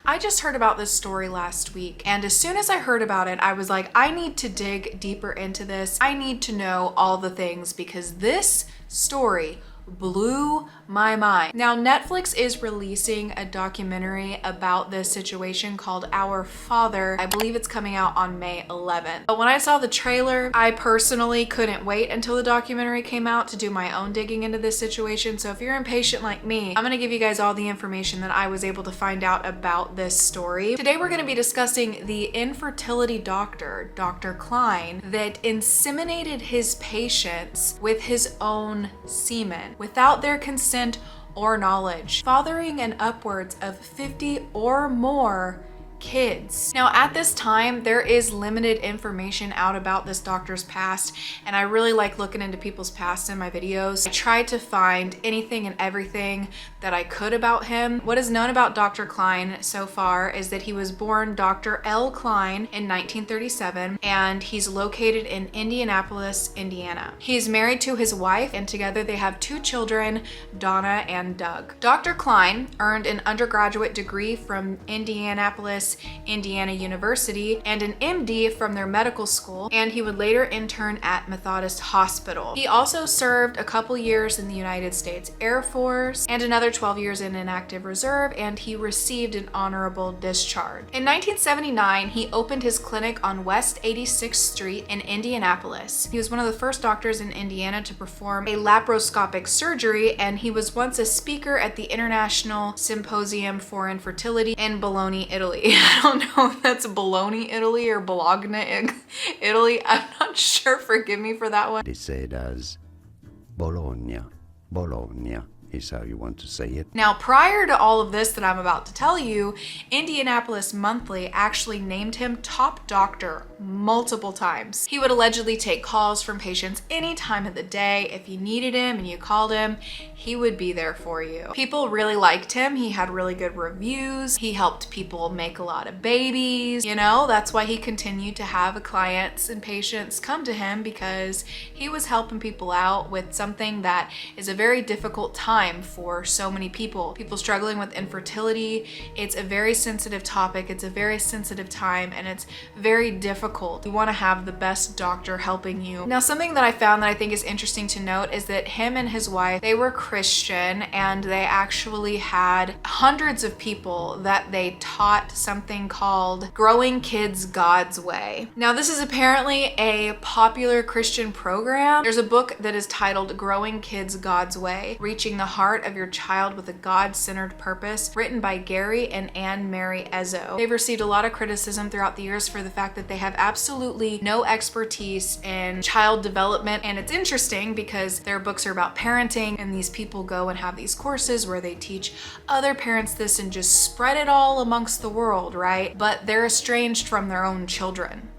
I just heard about this story last week, and as soon as I heard about it, I was like, I need to dig deeper into this. I need to know all the things because this story blew my mind. Now, Netflix is releasing a documentary about this situation called Our Father. I believe it's coming out on May 11th. But when I saw the trailer, I personally couldn't wait until the documentary came out to do my own digging into this situation. So if you're impatient like me, I'm gonna give you guys all the information that I was able to find out about this story. Today, we're gonna be discussing the infertility doctor, Dr. Klein, that inseminated his patients with his own semen without their consent or knowledge, fathering an upwards of 50 or more kids. Now, at this time, there is limited information out about this doctor's past, and I really like looking into people's past in my videos. I tried to find anything and everything that I could about him. What is known about Dr. Klein so far is that he was born Dr. L. Klein in 1937, and he's located in Indianapolis, Indiana. He's married to his wife, and together they have 2 children, Donna and Doug. Dr. Klein earned an undergraduate degree from Indianapolis, Indiana University, and an MD from their medical school, and he would later intern at Methodist Hospital. He also served a couple years in the United States Air Force and another 12 years in an active reserve, and he received an honorable discharge. In 1979, he opened his clinic on West 86th Street in Indianapolis. He was one of the first doctors in Indiana to perform a laparoscopic surgery, and he was once a speaker at the International Symposium for Infertility in Bologna, Italy. I don't know if that's Bologna, Italy or Bologna, Italy. I'm not sure. Forgive me for that one. They say it as Bologna. Bologna is how you want to say it. Now, prior to all of this that I'm about to tell you, Indianapolis Monthly actually named him top doctor multiple times. He would allegedly take calls from patients any time of the day. If you needed him and you called him, he would be there for you. People really liked him. He had really good reviews. He helped people make a lot of babies. You know, that's why he continued to have clients and patients come to him, because he was helping people out with something that is a very difficult time for so many people struggling with infertility. It's a very sensitive topic. It's a very sensitive time, and it's very difficult. You want to have the best doctor helping you. Now, something that I found that I think is interesting to note is that him and his wife, they were Christian, and they actually had hundreds of people that they taught something called Growing Kids God's Way. Now, this is apparently a popular Christian program. There's a book that is titled Growing Kids God's Way, Reaching the Heart of Your Child with a God-Centered Purpose, written by Gary and Anne Mary Ezzo. They've received a lot of criticism throughout the years for the fact that they have absolutely no expertise in child development, and it's interesting because their books are about parenting, and these people go and have these courses where they teach other parents this and just spread it all amongst the world, right? But they're estranged from their own children.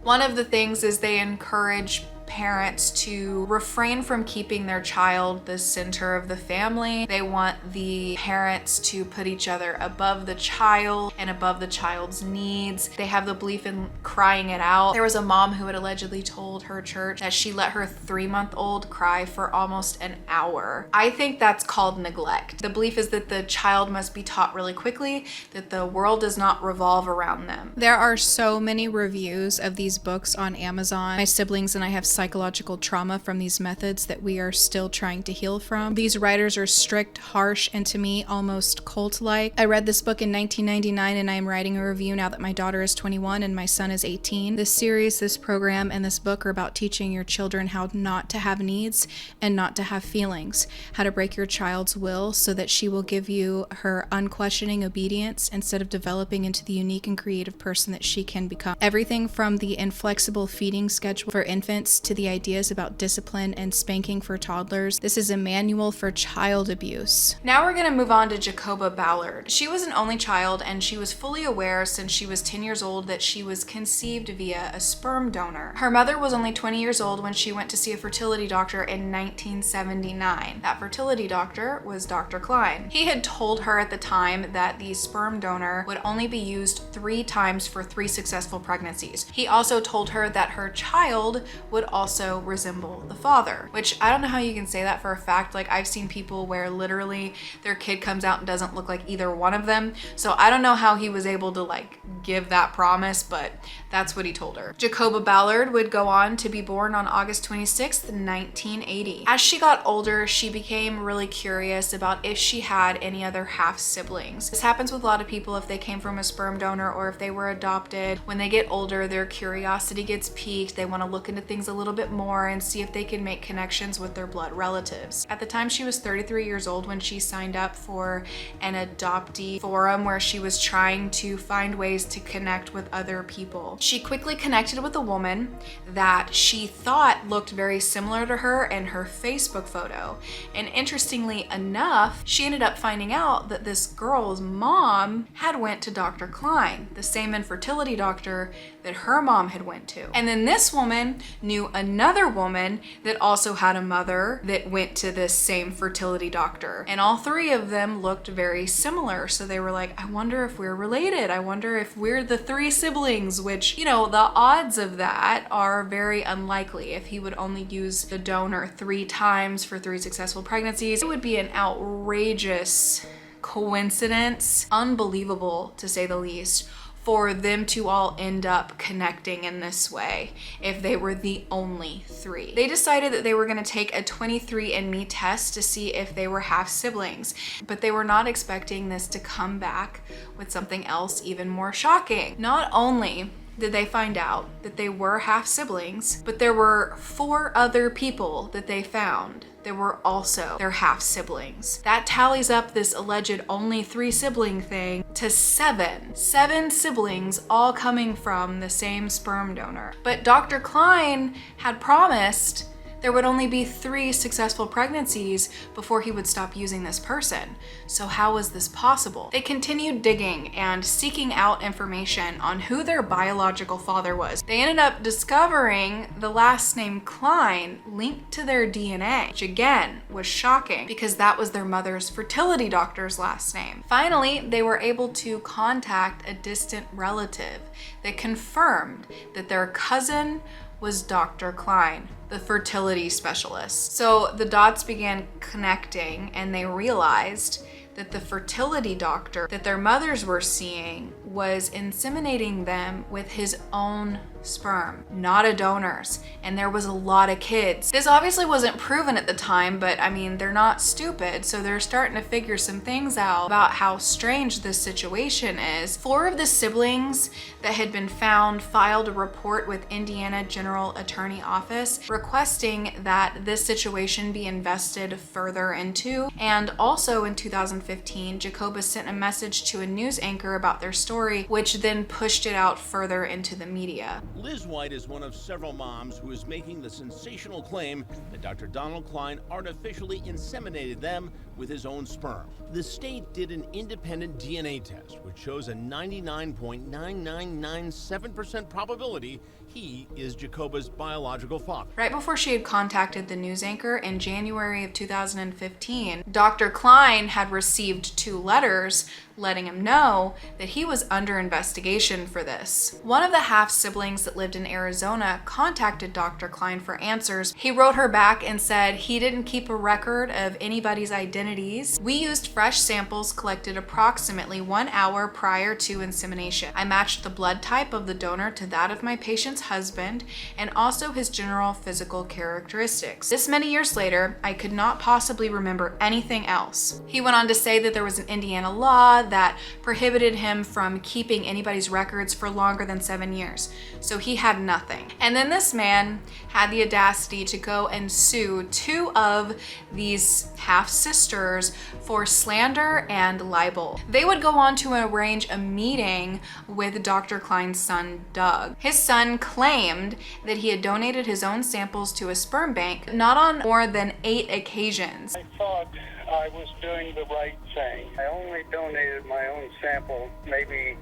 One of the things is they encourage parents to refrain from keeping their child the center of the family. They want the parents to put each other above the child and above the child's needs. They have the belief in crying it out. There was a mom who had allegedly told her church that she let her 3-month-old cry for almost an hour. I think that's called neglect. The belief is that the child must be taught really quickly that the world does not revolve around them. There are so many reviews of these books on Amazon. My siblings and I have psychological trauma from these methods that we are still trying to heal from. These writers are strict, harsh, and to me, almost cult-like. I read this book in 1999, and I am writing a review now that my daughter is 21 and my son is 18. This series, this program, and this book are about teaching your children how not to have needs and not to have feelings, how to break your child's will so that she will give you her unquestioning obedience instead of developing into the unique and creative person that she can become. Everything from the inflexible feeding schedule for infants to the ideas about discipline and spanking for toddlers. This is a manual for child abuse. Now we're gonna move on to Jacoba Ballard. She was an only child, and she was fully aware since she was 10 years old that she was conceived via a sperm donor. Her mother was only 20 years old when she went to see a fertility doctor in 1979. That fertility doctor was Dr. Klein. He had told her at the time that the sperm donor would only be used 3 times for 3 successful pregnancies. He also told her that her child would also resemble the father, which I don't know how you can say that for a fact. Like, I've seen people where literally their kid comes out and doesn't look like either one of them. So I don't know how he was able to like give that promise, but that's what he told her. Jacoba Ballard would go on to be born on August 26th, 1980. As she got older, she became really curious about if she had any other half siblings. This happens with a lot of people if they came from a sperm donor or if they were adopted. When they get older, their curiosity gets piqued. They want to look into things a little bit more and see if they can make connections with their blood relatives. At the time, she was 33 years old when she signed up for an adoptee forum where she was trying to find ways to connect with other people. She quickly connected with a woman that she thought looked very similar to her in her Facebook photo. And interestingly enough, she ended up finding out that this girl's mom had went to Dr. Klein, the same infertility doctor that her mom had went to. And then this woman knew another woman that also had a mother that went to this same fertility doctor. And all three of them looked very similar. So they were like, I wonder if we're related. I wonder if we're the three siblings, which, you know, the odds of that are very unlikely. If he would only use the donor 3 times for 3 successful pregnancies, it would be an outrageous coincidence, unbelievable to say the least, for them to all end up connecting in this way if they were the only 3. They decided that they were going to take a 23andMe test to see if they were half siblings, but they were not expecting this to come back with something else even more shocking. Not only did they find out that they were half siblings, but there were 4 other people that they found that were also their half siblings. That tallies up this alleged only 3 sibling thing to 7. 7 siblings all coming from the same sperm donor. But Dr. Klein had promised there would only be 3 successful pregnancies before he would stop using this person. So how was this possible? They continued digging and seeking out information on who their biological father was. They ended up discovering the last name Klein linked to their DNA, which again was shocking because that was their mother's fertility doctor's last name. Finally, they were able to contact a distant relative that confirmed that their cousin was Dr. Klein, the fertility specialist. So the dots began connecting and they realized that the fertility doctor that their mothers were seeing was inseminating them with his own sperm, not a donor's, and there was a lot of kids. This obviously wasn't proven at the time, but I mean, they're not stupid, so they're starting to figure some things out about how strange this situation is. 4 of the siblings that had been found filed a report with Indiana General Attorney Office requesting that this situation be invested further into. And also in 2015, Jacoba sent a message to a news anchor about their story, which then pushed it out further into the media. Liz White is one of several moms who is making the sensational claim that Dr. Donald Klein artificially inseminated them with his own sperm. The state did an independent DNA test, which shows a 99.9997% probability he is Jacoba's biological father. Right before she had contacted the news anchor in January of 2015, Dr. Klein had received 2 letters letting him know that he was under investigation for this. One of the half siblings that lived in Arizona contacted Dr. Klein for answers. He wrote her back and said he didn't keep a record of anybody's identities. We used fresh samples collected approximately 1 hour prior to insemination. I matched the blood type of the donor to that of my patient's husband and also his general physical characteristics. This many years later, I could not possibly remember anything else. He went on to say that there was an Indiana law that prohibited him from keeping anybody's records for longer than 7 years. So he had nothing. And then this man had the audacity to go and sue 2 of these half sisters for slander and libel. They would go on to arrange a meeting with Dr. Klein's son, Doug. His son claimed that he had donated his own samples to a sperm bank, not on more than 8 occasions. I thought I was doing the right thing. I only donated my own sample maybe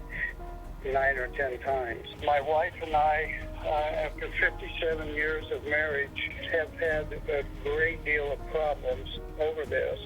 9 or 10 times. My wife and I, after 57 years of marriage, have had a great deal of problems over this.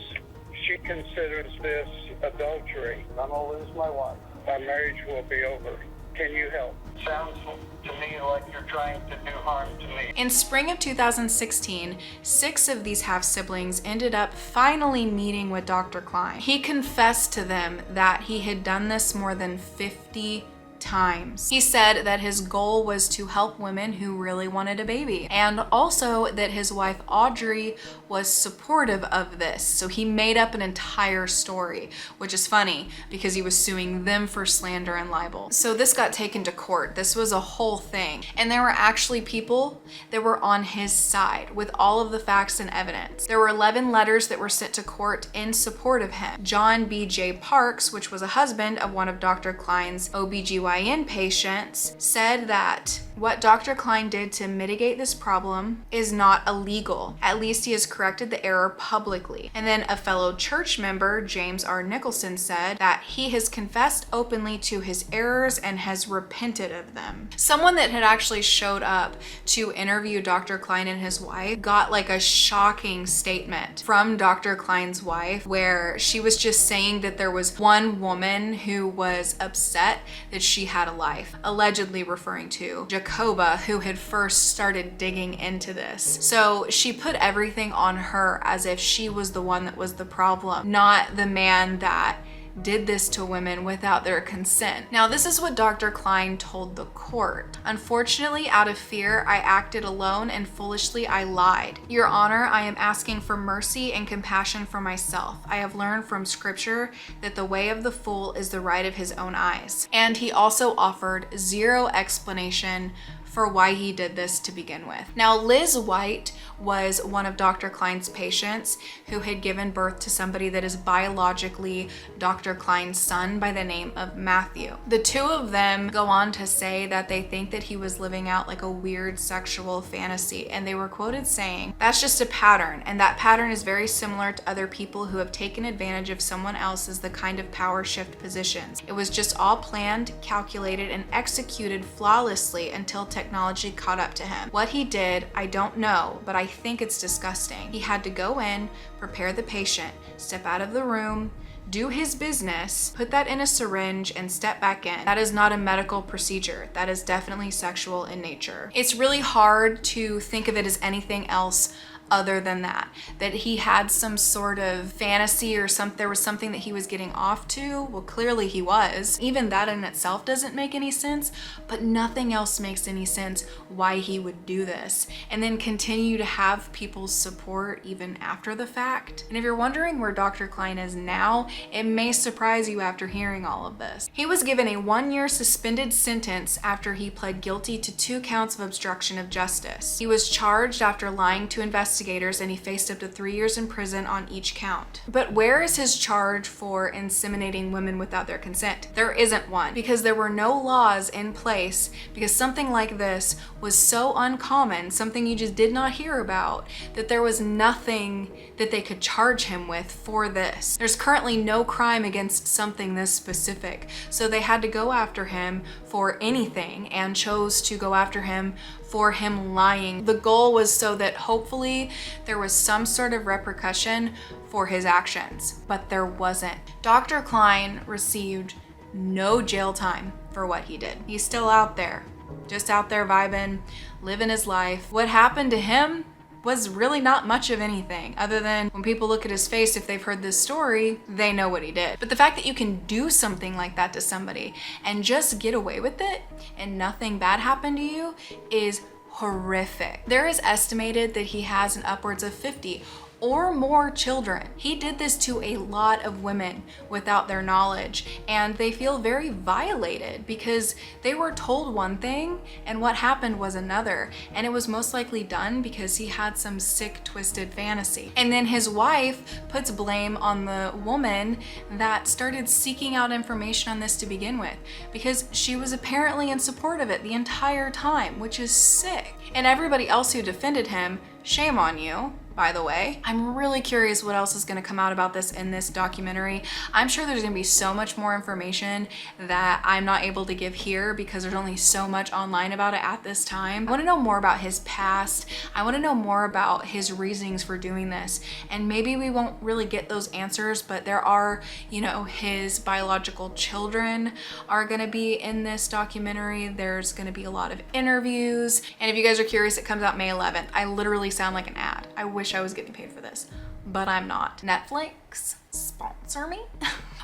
She considers this adultery. I'm going to lose my wife. Our marriage will be over. Can you help? Sounds to me like you're trying to do harm to me. In spring of 2016, 6 of these half-siblings ended up finally meeting with Dr. Klein. He confessed to them that he had done this more than 50 times. He said that his goal was to help women who really wanted a baby, and also that his wife Audrey was supportive of this. So he made up an entire story, which is funny because he was suing them for slander and libel. So this got taken to court. This was a whole thing. And there were actually people that were on his side with all of the facts and evidence. There were 11 letters that were sent to court in support of him. John B.J. Parks, which was a husband of one of Dr. Klein's OBGYN patients, said that what Dr. Klein did to mitigate this problem is not illegal. At least he has corrected the error publicly. And then a fellow church member, James R. Nicholson, said that he has confessed openly to his errors and has repented of them. Someone that had actually showed up to interview Dr. Klein and his wife got like a shocking statement from Dr. Klein's wife where she was just saying that there was one woman who was upset that she had a life, allegedly referring to Jacoba, who had first started digging into this. So she put everything on her as if she was the one that was the problem, not the man that did this to women without their consent. Now, this is what Dr. Klein told the court. Unfortunately, out of fear, I acted alone and foolishly I lied. Your Honor, I am asking for mercy and compassion for myself. I have learned from scripture that the way of the fool is the right of his own eyes. And he also offered zero explanation for why he did this to begin with. Now, Liz White was one of Dr. Klein's patients who had given birth to somebody that is biologically Dr. Klein's son by the name of Matthew. The two of them go on to say that they think that he was living out like a weird sexual fantasy, and they were quoted saying, "That's just a pattern, and that pattern is very similar to other people who have taken advantage of someone else as the kind of power shift positions. It was just all planned, calculated, and executed flawlessly until technology caught up to him. What he did, I don't know, but I think it's disgusting. He had to go in, prepare the patient, step out of the room, do his business, put that in a syringe, and step back in. That is not a medical procedure. That is definitely sexual in nature." It's really hard to think of it as anything else other than that he had some sort of fantasy or there was something that he was getting off to. Well, clearly he was. Even that in itself doesn't make any sense, but nothing else makes any sense why he would do this and then continue to have people's support even after the fact. And if you're wondering where Dr. Klein is now, it may surprise you after hearing all of this. He was given a 1-year suspended sentence after he pled guilty to 2 counts of obstruction of justice. He was charged after lying to investigators, and he faced up to 3 years in prison on each count. But where is his charge for inseminating women without their consent? There isn't one, because there were no laws in place, because something like this was so uncommon, something you just did not hear about, that there was nothing that they could charge him with for this. There's currently no crime against something this specific, so they had to go after him for anything and chose to go after him for him lying. The goal was so that hopefully there was some sort of repercussion for his actions, but there wasn't. Dr. Klein received no jail time for what he did. He's still out there, just out there vibing, living his life. What happened to him was really not much of anything, other than when people look at his face, if they've heard this story, they know what he did. But the fact that you can do something like that to somebody and just get away with it and nothing bad happened to you is horrific. There is estimated that he has an upwards of 50 or more children. He did this to a lot of women without their knowledge, and they feel very violated because they were told one thing and what happened was another, and it was most likely done because he had some sick, twisted fantasy. And then his wife puts blame on the woman that started seeking out information on this to begin with, because she was apparently in support of it the entire time, which is sick. And everybody else who defended him, shame on you. by the way. I'm really curious what else is gonna come out about this in this documentary. I'm sure there's gonna be so much more information that I'm not able to give here because there's only so much online about it at this time. I wanna know more about his past. I wanna know more about his reasonings for doing this. And maybe we won't really get those answers, but there are, you know, his biological children are gonna be in this documentary. There's gonna be a lot of interviews. And if you guys are curious, it comes out May 11th. I literally sound like an ad. I wish I was getting paid for this, but I'm not. Netflix, sponsor me.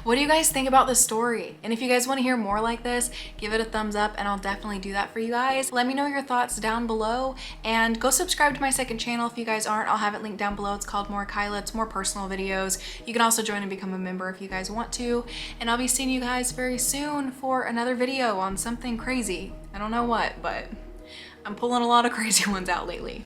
What do you guys think about this story? And if you guys want to hear more like this, give it a thumbs up and I'll definitely do that for you guys. Let me know your thoughts down below and go subscribe to my second channel if you guys aren't. I'll have it linked down below. It's called More Kyeluh. It's more personal videos. You can also join and become a member if you guys want to. And I'll be seeing you guys very soon for another video on something crazy. I don't know what, but I'm pulling a lot of crazy ones out lately.